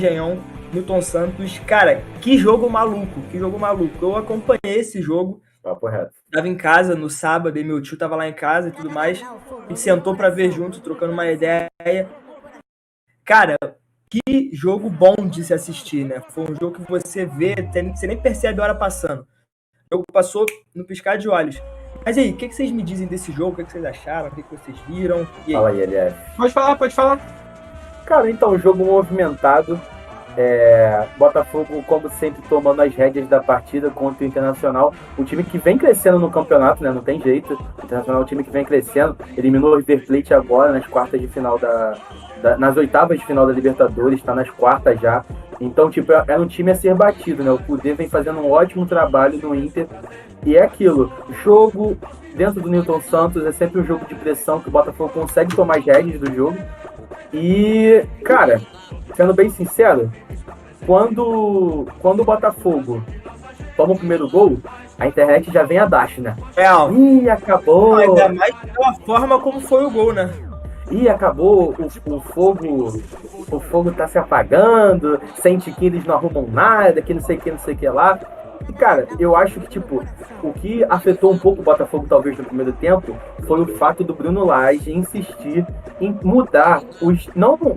Engenhão, Newton Santos. Cara, que jogo maluco. Eu acompanhei esse jogo. Papo reto. Tava em casa no sábado e meu tio tava lá em casa e tudo mais. A gente sentou pra ver junto, trocando uma ideia. Cara, que jogo bom de se assistir, né? Foi um jogo que você vê, você nem percebe a hora passando. O jogo passou no piscar de olhos. Mas aí, o que vocês me dizem desse jogo? O que vocês acharam? O que vocês viram? E aí? Fala aí, LF. Pode falar. Cara, então, jogo movimentado. Botafogo, como sempre, tomando as rédeas da partida contra o Internacional. O time que vem crescendo no campeonato, né? Não tem jeito. O Internacional é um time que vem crescendo. Eliminou o River Plate agora nas quartas de final nas oitavas de final da Libertadores, está nas quartas já. Então, tipo, era um time a ser batido, né? O Kudê vem fazendo um ótimo trabalho no Inter. E é aquilo, jogo dentro do Newton Santos é sempre um jogo de pressão que o Botafogo consegue tomar as rédeas do jogo. E, cara, sendo bem sincero, quando o Botafogo toma o primeiro gol, a internet já vem abaixo, né? Ih, acabou! Ainda mais pela forma como foi o gol, né? Ih, acabou, o fogo tá se apagando, sente que eles não arrumam nada, que não sei o que lá. E, cara, eu acho que, tipo, o que afetou um pouco o Botafogo, talvez, no primeiro tempo, foi o fato do Bruno Lage insistir em mudar,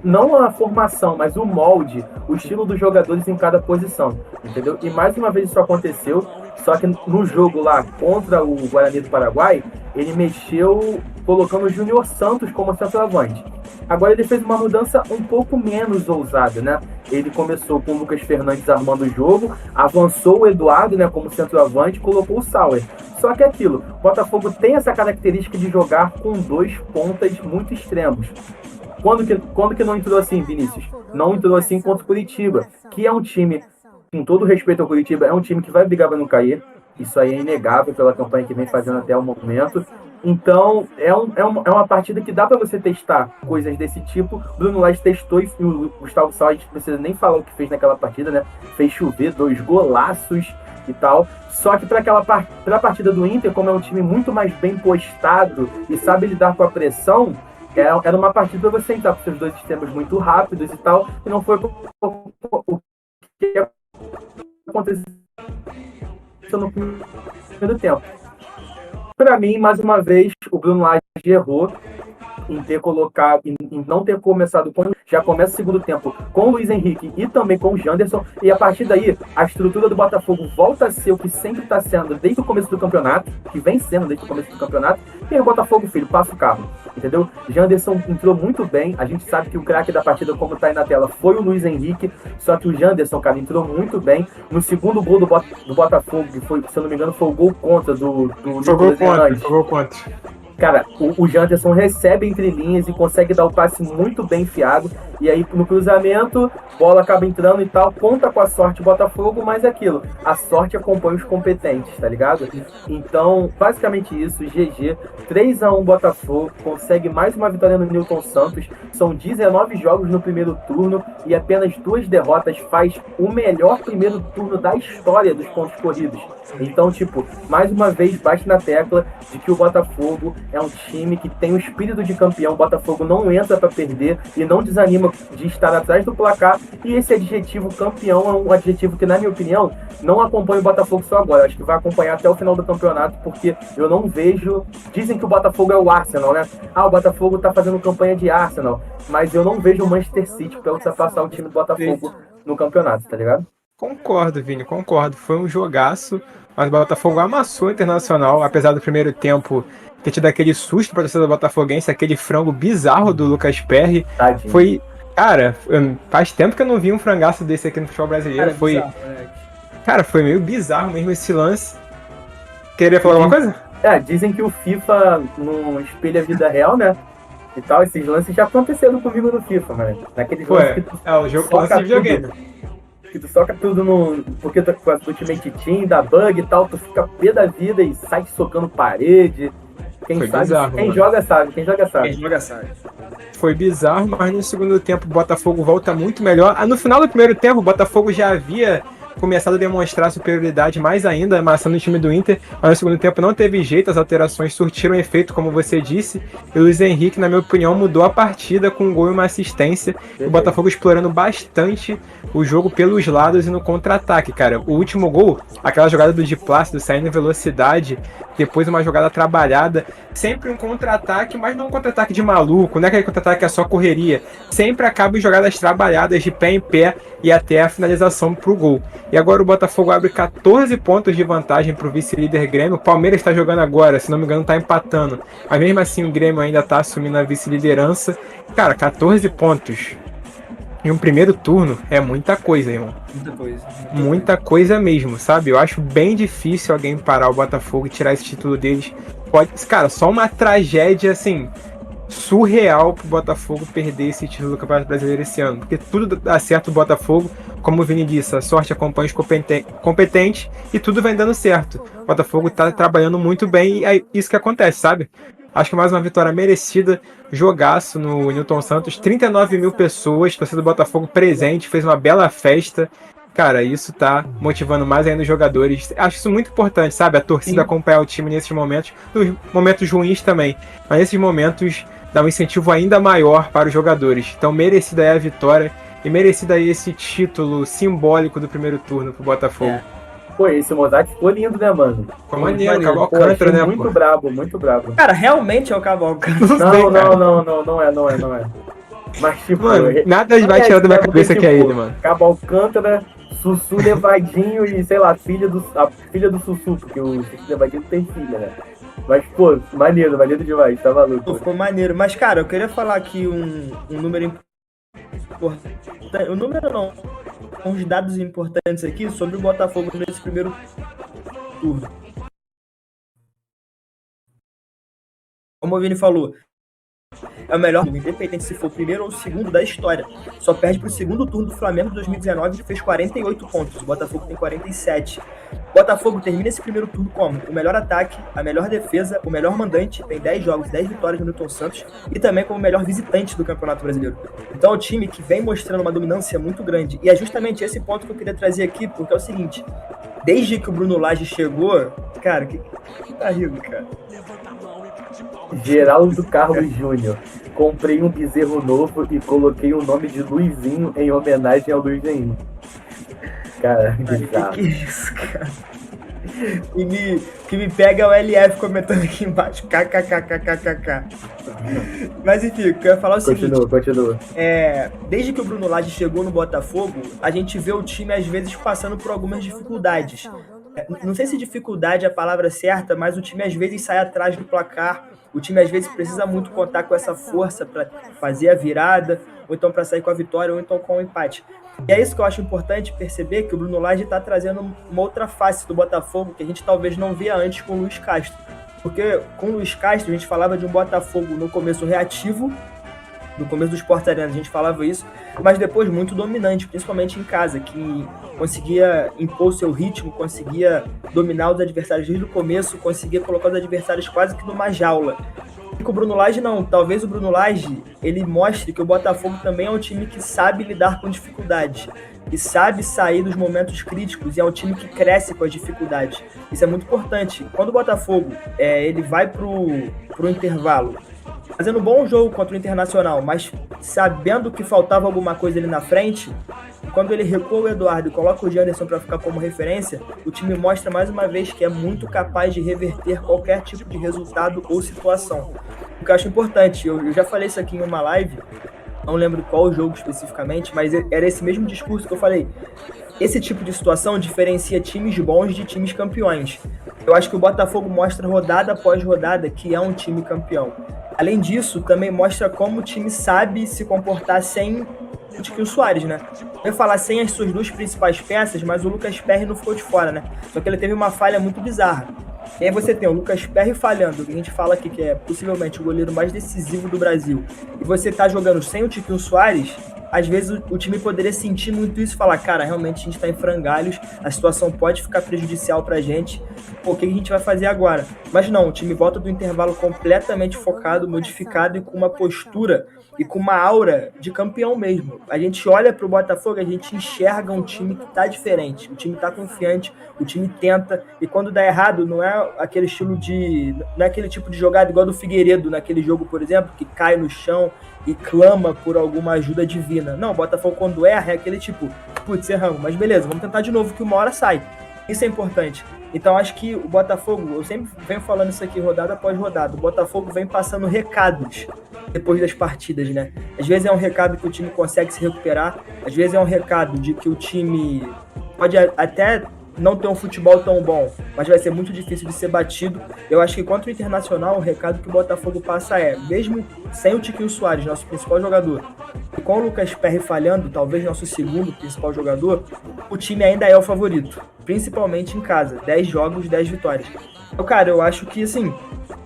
não a formação, mas o molde, o estilo dos jogadores em cada posição, entendeu? E mais uma vez isso aconteceu, só que no jogo lá contra o Guarani do Paraguai, ele mexeu colocando o Júnior Santos como centroavante. Agora ele fez uma mudança um pouco menos ousada, né? Ele começou com o Lucas Fernandes armando o jogo, avançou o Eduardo, né, como centroavante, colocou o Sauer. Só que é aquilo, o Botafogo tem essa característica de jogar com dois pontas muito extremos. Quando que não entrou assim, Vinícius? Não entrou assim contra o Curitiba, que é um time, com todo respeito ao Curitiba, é um time que vai brigar para não cair. Isso aí é inegável pela campanha que vem fazendo até o momento. Então, é uma partida que dá para você testar coisas desse tipo. Bruno Lage testou e o Gustavo Sal, a gente não precisa nem falar o que fez naquela partida, né? Fez chover, 2 golaços e tal. Só que para a partida do Inter, como é um time muito mais bem postado e sabe lidar com a pressão, era uma partida para você entrar com seus dois sistemas muito rápidos e tal. E não foi o que aconteceu no primeiro tempo. Para mim, mais uma vez, o Bruno Lage errou em ter colocado, em não ter começado já começa o segundo tempo com o Luiz Henrique e também com o Janderson, e a partir daí a estrutura do Botafogo volta a ser o que sempre está sendo desde o começo do campeonato, que vem sendo desde o começo do campeonato, e aí o Botafogo, filho, passa o carro, entendeu? Janderson entrou muito bem, a gente sabe que o craque da partida, como tá aí na tela, foi o Luiz Henrique, só que o Janderson, cara, entrou muito bem. No segundo gol do Botafogo, que foi, se eu não me engano, foi o gol contra do Foi gol contra. Cara, o Janderson recebe entre linhas e consegue dar o passe muito bem enfiado. E aí, no cruzamento, bola acaba entrando e tal. Conta com a sorte do Botafogo, mas é aquilo. A sorte acompanha os competentes, tá ligado? Então, basicamente isso. GG. 3-1 Botafogo. Consegue mais uma vitória no Newton Santos. São 19 jogos no primeiro turno e apenas 2 derrotas. Faz o melhor primeiro turno da história dos pontos corridos. Então, tipo, mais uma vez, bate na tecla de que o Botafogo é um time que tem o espírito de campeão. O Botafogo não entra para perder e não desanima de estar atrás do placar. E esse adjetivo campeão é um adjetivo que, na minha opinião, não acompanha o Botafogo só agora. Acho que vai acompanhar até o final do campeonato, porque eu não vejo... Dizem que o Botafogo é o Arsenal, né? Ah, o Botafogo tá fazendo campanha de Arsenal. Mas eu não vejo o Manchester City para ultrapassar o time do Botafogo no campeonato, tá ligado? Concordo, Vini, concordo. Foi um jogaço, mas o Botafogo amassou o Internacional, apesar do primeiro tempo ter tido aquele susto para a torcida botafoguense, aquele frango bizarro do Lucas Perry. Tadinho. Foi, cara, faz tempo que eu não vi um frangaço desse aqui no futebol brasileiro. Cara, foi, bizarro, cara, foi meio bizarro mesmo esse lance. Queria falar alguma coisa? Dizem que o FIFA não espelha a vida real, né? E tal, esses lances já aconteceram comigo no FIFA, mano. Naquele Foi, o jogo lance de videogame. Que tu soca tudo porque tu com a Ultimate Team, dá bug e tal, tu fica pé da vida e sai socando parede. Quem Foi sabe, bizarro, quem mano. joga sabe, quem joga sabe. Quem joga sabe. Foi bizarro, mas no segundo tempo o Botafogo volta muito melhor. No final do primeiro tempo, o Botafogo já havia começado a demonstrar superioridade mais ainda, amassando o time do Inter, mas no segundo tempo não teve jeito, as alterações surtiram efeito, como você disse, e o Luiz Henrique, na minha opinião, mudou a partida com um gol e uma assistência, o Botafogo explorando bastante o jogo pelos lados e no contra-ataque, cara. O último gol, aquela jogada do Di Plácido saindo em velocidade, depois uma jogada trabalhada, sempre um contra-ataque, mas não um contra-ataque de maluco, não é aquele contra-ataque que é só correria, sempre acaba em jogadas trabalhadas de pé em pé e até a finalização pro gol. E agora o Botafogo abre 14 pontos de vantagem pro vice-líder Grêmio. O Palmeiras está jogando agora, se não me engano tá empatando, mas mesmo assim o Grêmio ainda tá assumindo a vice-liderança. Cara, 14 pontos em um primeiro turno é muita coisa, irmão. Muita coisa mesmo, sabe? Eu acho bem difícil alguém parar o Botafogo e tirar esse título deles. Cara, só uma tragédia, assim, surreal pro Botafogo perder esse título do Campeonato Brasileiro esse ano. Porque tudo dá certo o Botafogo, como o Vini disse, a sorte acompanha os competentes e tudo vem dando certo. O Botafogo tá trabalhando muito bem e é isso que acontece, sabe? Acho que mais uma vitória merecida, jogaço no Newton Santos, 39 mil pessoas, torcida do Botafogo presente, fez uma bela festa. Cara, isso tá motivando mais ainda os jogadores. Acho isso muito importante, sabe? A torcida acompanhar o time nesses momentos, nos momentos ruins também, mas nesses momentos dá um incentivo ainda maior para os jogadores. Então merecida é a vitória e merecida é esse título simbólico do primeiro turno pro Botafogo. Pô, esse mosaico ficou lindo, né, mano? Ficou maneiro, Cabo Alcântara, né, muito brabo, muito brabo. Cara, realmente é o Cabo Alcântara. Não é. Mas, tipo... Mano, nada vai tirar da minha cabeça que é ele, mano. Cabo Alcântara, Sussu levadinho e, sei lá, a filha do Sussu, porque o Sussu levadinho não tem filha, né? Mas, pô, maneiro demais, tá maluco. Ficou maneiro. Mas, cara, eu queria falar aqui um número importante. O número não. Uns dados importantes aqui sobre o Botafogo nesse primeiro turno. Como o Vini falou, é o melhor, independente se for o primeiro ou o segundo da história. Só perde pro segundo turno do Flamengo de 2019, que fez 48 pontos. O Botafogo tem 47. O Botafogo termina esse primeiro turno como o melhor ataque, a melhor defesa, o melhor mandante, tem 10 jogos, 10 vitórias no Newton Santos, e também como o melhor visitante do Campeonato Brasileiro. Então é um time que vem mostrando uma dominância muito grande. E é justamente esse ponto que eu queria trazer aqui, porque é o seguinte: desde que o Bruno Lage chegou, cara, que tá rindo, cara. Geraldo Carlos Júnior. Comprei um bezerro novo e coloquei o nome de Luizinho em homenagem ao Luiz Henrique. Cara, que é isso, cara? Que me pega é o LF comentando aqui embaixo. KKKKKK. Mas enfim, eu quero falar o seguinte. Continua. Desde que o Bruno Lage chegou no Botafogo, a gente vê o time às vezes passando por algumas dificuldades. Não sei se dificuldade é a palavra certa, mas o time às vezes sai atrás do placar. O time às vezes precisa muito contar com essa força para fazer a virada, ou então para sair com a vitória, ou então com o empate. E é isso que eu acho importante perceber, que o Bruno Lage está trazendo uma outra face do Botafogo que a gente talvez não via antes com o Luiz Castro. Porque com o Luiz Castro a gente falava de um Botafogo no começo reativo, no começo do Sport Arena a gente falava isso, mas depois muito dominante, principalmente em casa, que conseguia impor seu ritmo, conseguia dominar os adversários desde o começo, conseguia colocar os adversários quase que numa jaula. E com o Bruno Lage não, talvez o Bruno Lage ele mostre que o Botafogo também é um time que sabe lidar com dificuldades, que sabe sair dos momentos críticos, e é um time que cresce com as dificuldades. Isso é muito importante. Quando o Botafogo ele vai pro intervalo fazendo um bom jogo contra o Internacional, mas sabendo que faltava alguma coisa ali na frente, quando ele recua o Eduardo e coloca o Janderson para ficar como referência, o time mostra mais uma vez que é muito capaz de reverter qualquer tipo de resultado ou situação. O que eu acho importante, eu já falei isso aqui em uma live, não lembro qual jogo especificamente, mas era esse mesmo discurso que eu falei. Esse tipo de situação diferencia times bons de times campeões. Eu acho que o Botafogo mostra rodada após rodada que é um time campeão. Além disso, também mostra como o time sabe se comportar sem o Tiquinho Soares, né? Eu ia falar sem as suas duas principais peças, mas o Lucas Perry não ficou de fora, né? Só que ele teve uma falha muito bizarra. E aí você tem o Lucas Perry falhando, que a gente fala aqui que é possivelmente o goleiro mais decisivo do Brasil, e você tá jogando sem o Tiquinho Soares, às vezes o time poderia sentir muito isso e falar, cara, realmente a gente tá em frangalhos, a situação pode ficar prejudicial pra gente, pô, o que a gente vai fazer agora? Mas não, o time volta do intervalo completamente focado, modificado e com uma postura e com uma aura de campeão mesmo. A gente olha pro Botafogo, a gente enxerga um time que tá diferente, o time tá confiante, o time tenta, e quando dá errado, não é aquele estilo de... não é aquele tipo de jogada igual do Figueiredo naquele jogo, por exemplo, que cai no chão e clama por alguma ajuda divina. Não, o Botafogo quando erra é aquele tipo, putz, erramos, mas beleza, vamos tentar de novo que uma hora sai. Isso é importante. Então acho que o Botafogo, eu sempre venho falando isso aqui rodada após rodada, o Botafogo vem passando recados depois das partidas, né? Às vezes é um recado que o time consegue se recuperar, às vezes é um recado de que o time pode até não ter um futebol tão bom, mas vai ser muito difícil de ser batido. Eu acho que contra o Internacional, o recado que o Botafogo passa é, mesmo sem o Tiquinho Soares, nosso principal jogador, e com o Lucas Perry falhando, talvez nosso segundo principal jogador, o time ainda é o favorito, principalmente em casa, 10 jogos, 10 vitórias. Então, cara, eu acho que, assim,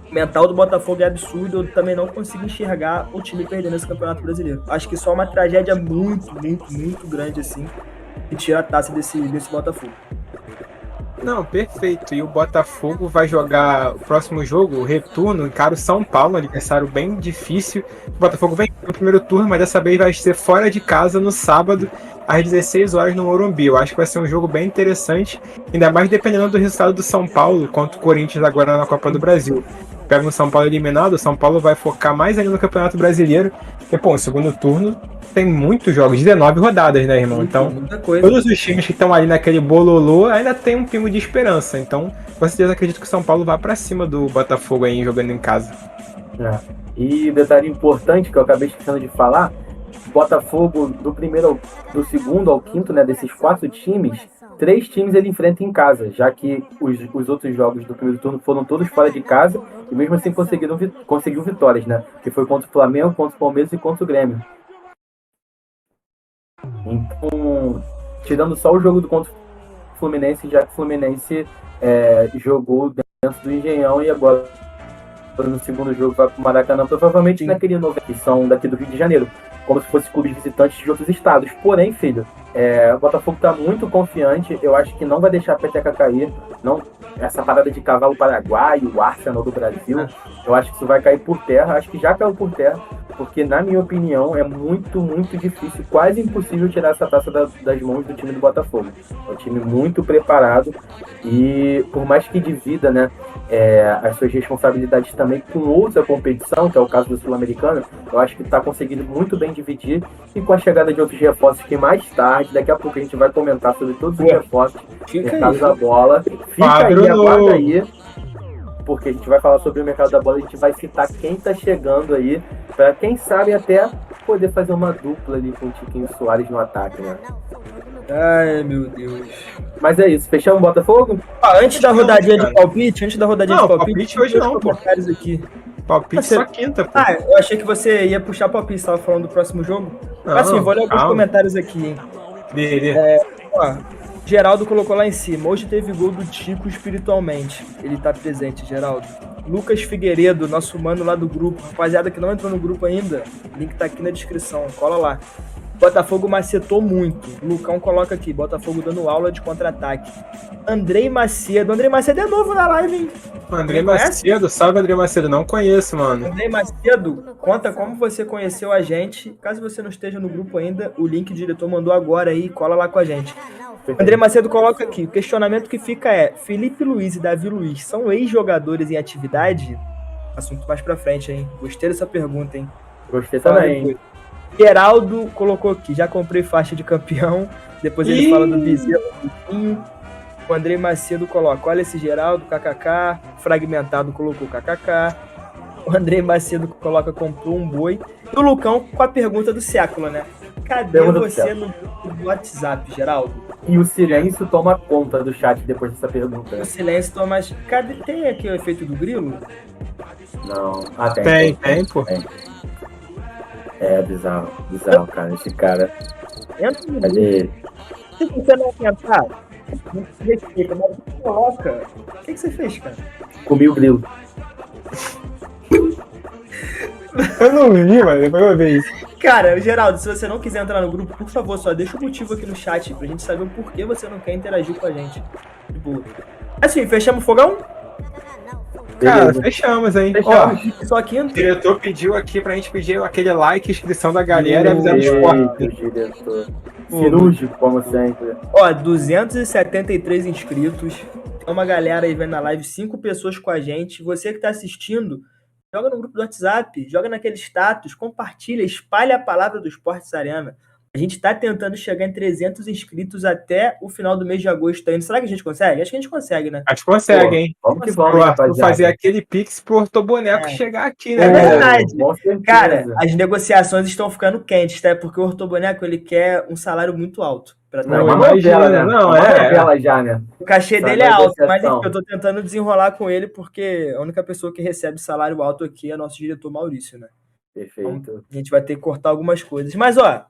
o mental do Botafogo é absurdo, eu também não consigo enxergar o time perdendo esse Campeonato Brasileiro. Acho que só uma tragédia muito, muito, muito grande, assim, que tira a taça desse Botafogo. Não, perfeito. E o Botafogo vai jogar o próximo jogo, o retorno, encara o São Paulo, um adversário bem difícil. O Botafogo vem no primeiro turno, mas dessa vez vai ser fora de casa no sábado, às 16 horas no Morumbi. Eu acho que vai ser um jogo bem interessante, ainda mais dependendo do resultado do São Paulo contra o Corinthians agora na Copa do Brasil. Pega um São Paulo eliminado, o São Paulo vai focar mais ainda no Campeonato Brasileiro. E, pô, o segundo turno tem muitos jogos, 19 rodadas, né, irmão? Então, todos os times que estão ali naquele bololô ainda tem um pingo de esperança. Então, com certeza acredito que o São Paulo vá pra cima do Botafogo aí, jogando em casa. É. E detalhe importante que eu acabei esquecendo de falar, Botafogo do segundo ao quinto, né, desses 4 times, 3 times ele enfrenta em casa, já que os outros jogos do primeiro turno foram todos fora de casa e mesmo assim conseguiu vitórias, né? Que foi contra o Flamengo, contra o Palmeiras e contra o Grêmio. Então, tirando só o jogo contra o Fluminense, já que o Fluminense jogou dentro do Engenhão e agora no segundo jogo vai para o Maracanã, provavelmente naquele novo que são daqui do Rio de Janeiro, como se fosse clubes visitantes de outros estados. Porém, filho, o Botafogo está muito confiante, eu acho que não vai deixar a peteca cair, não, essa parada de cavalo paraguaio, o Arsenal do Brasil, eu acho que isso vai cair por terra, acho que já caiu por terra, porque na minha opinião é muito, muito difícil, quase impossível tirar essa taça das mãos do time do Botafogo. É um time muito preparado e por mais que divida, né, as suas responsabilidades também com outra competição, que é o caso do Sul-Americano, eu acho que está conseguindo muito bem dividir e com a chegada de outros reforços que mais tarde, daqui a pouco a gente vai comentar sobre todos os reforços no mercado da bola. Fica aí, aguarda aí, porque a gente vai falar sobre o mercado da bola, a gente vai citar quem tá chegando aí, para quem sabe até poder fazer uma dupla ali com o Tiquinho Soares no ataque, né? Ai, meu Deus. Mas é isso, fechamos o Botafogo? Antes da rodadinha de palpite, palpite hoje não, pô. Comentários aqui. Palpite só quinta, pô. Eu achei que você ia puxar palpite, você tava falando do próximo jogo. Mas assim, vou ler alguns comentários aqui, hein. Geraldo colocou lá em cima. Hoje teve gol do Tico espiritualmente. Ele tá presente, Geraldo. Lucas Figueiredo, nosso mano lá do grupo. Rapaziada que não entrou no grupo ainda, o link tá aqui na descrição. Cola lá. Botafogo macetou muito. Lucão coloca aqui. Botafogo dando aula de contra-ataque. Andrei Macedo. Andrei Macedo é novo na live, hein? Andrei Macedo? Salve, Andrei Macedo. Não conheço, mano. Andrei Macedo, conta como você conheceu a gente. Caso você não esteja no grupo ainda, o link o diretor mandou agora aí. Cola lá com a gente. André Macedo coloca aqui, o questionamento que fica é, Felipe Luiz e Davi Luiz são ex-jogadores em atividade? Assunto mais pra frente, hein? Gostei dessa pergunta, hein? Gostei também. Geraldo colocou aqui, já comprei faixa de campeão, depois ele fala do Bezerra, o André Macedo coloca, olha esse Geraldo, kkk, fragmentado colocou kkk, o André Macedo coloca, comprou um boi, e o Lucão com a pergunta do século, né? Cadê você no WhatsApp, Geraldo? E o silêncio toma conta do chat depois dessa pergunta. O silêncio toma... Cadê? Tem aqui o efeito do grilo? Não. Tem, pô. Tem. É bizarro, cara. Esse cara... Entra no Cadê ele? Se você não tentar, não se respeita, mas você coloca... O que você fez, cara? Comi o grilo. Eu não vi, mano. Depois eu vou ver isso. Cara, Geraldo, se você não quiser entrar no grupo, por favor, só deixa o motivo aqui no chat pra gente saber o porquê você não quer interagir com a gente. Tipo, assim, fechamos o fogão? Cara, Beleza. fechamos, hein? Fechamos. Ó, Só o quinta? diretor pediu aqui pra gente pedir aquele like, inscrição da galera e avisar nos Eita, cortes. diretor. Cirúrgico, como sempre. Ó, 273 inscritos. Tem uma galera aí vendo a live, 5 pessoas com a gente. Você que tá assistindo, joga no grupo do WhatsApp, joga naquele status, compartilha, espalha a palavra do Esportes Arena. A gente tá tentando chegar em 300 inscritos até o final do mês de agosto ainda. Será que a gente consegue? Acho que a gente consegue, né? Acho que consegue, hein? Vamos que Pro vamos, Arthur rapaziada. fazer aquele pix pro Ortoboneco É. chegar aqui, É né? verdade. Com certeza. Cara, as negociações estão ficando quentes, tá? Porque o Ortoboneco, ele quer um salário muito alto. Pra Não, é Não, uma imagina, novela, né? não, É uma é. novela já, né? O cachê Essa dele é alto, mas negociação. enfim, eu tô tentando desenrolar com ele porque a única pessoa que recebe salário alto aqui é nosso diretor Maurício, né? Perfeito. A gente vai ter que cortar algumas coisas. Mas, ó,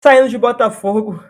saindo de Botafogo,